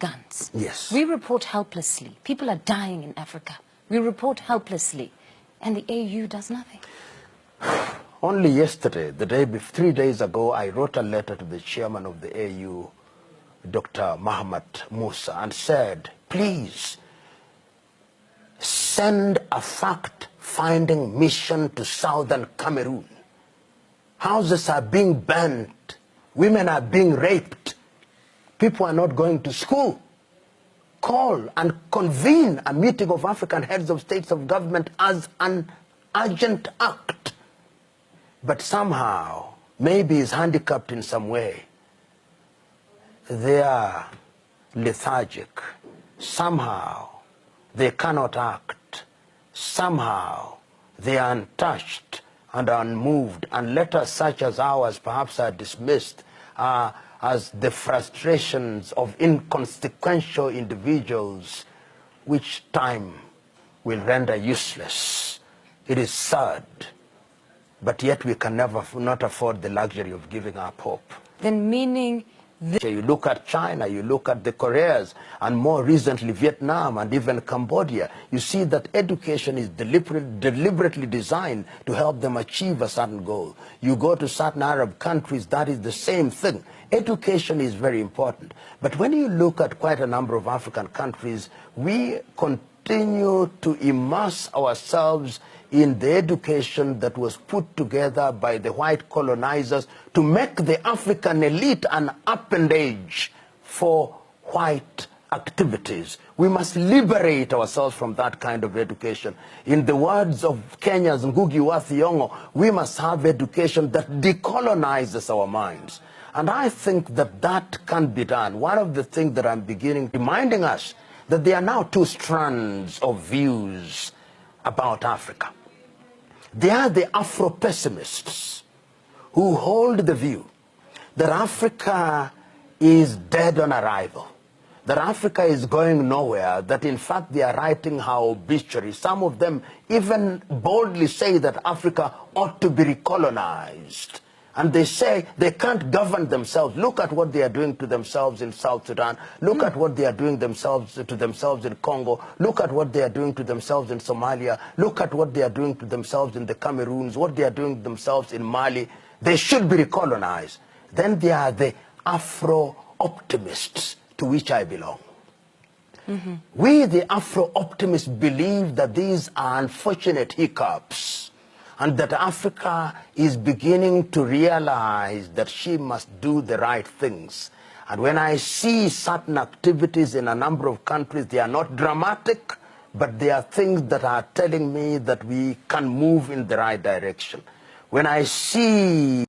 guns. Yes. We report helplessly. People are dying in Africa. We report helplessly. And the AU does nothing. Only yesterday, 3 days ago, I wrote a letter to the chairman of the AU, Dr. Mohamed Musa, and said, please send a fact-finding mission to southern Cameroon. Houses are being burnt. Women are being raped. People are not going to school. Call and convene a meeting of African heads of states of government as an urgent act. But somehow, maybe is handicapped in some way. They are lethargic. Somehow, they cannot act. Somehow, they are untouched and unmoved, and letters such as ours perhaps are dismissed as the frustrations of inconsequential individuals which time will render useless. It is sad, but yet we can not afford the luxury of giving up hope. Then meaning... You look at China, you look at the Koreas, and more recently Vietnam and even Cambodia, you see that education is deliberately designed to help them achieve a certain goal. You go to certain Arab countries, that is the same thing. Education is very important. But when you look at quite a number of African countries, we continue to immerse ourselves in the education that was put together by the white colonizers to make the African elite an appendage for white activities. We must liberate ourselves from that kind of education. In the words of Kenya's Ngugi wa Thiong'o, we must have education that decolonizes our minds. And I think that that can be done. One of the things that I'm beginning reminding us that there are now two strands of views about Africa. They are the Afro-pessimists who hold the view that Africa is dead on arrival, that Africa is going nowhere, that in fact they are writing her obituary. Some of them even boldly say that Africa ought to be recolonized. And they say they can't govern themselves. Look at what they are doing to themselves in South Sudan. Look at what they are doing to themselves in Congo. Look at what they are doing to themselves in Somalia. Look at what they are doing to themselves in the Cameroons, what they are doing to themselves in Mali. They should be recolonized. Then there are the Afro-optimists, to which I belong. We, the Afro-optimists, believe that these are unfortunate hiccups, and that Africa is beginning to realize that she must do the right things. And when I see certain activities in a number of countries, they are not dramatic, but they are things that are telling me that we can move in the right direction. When I see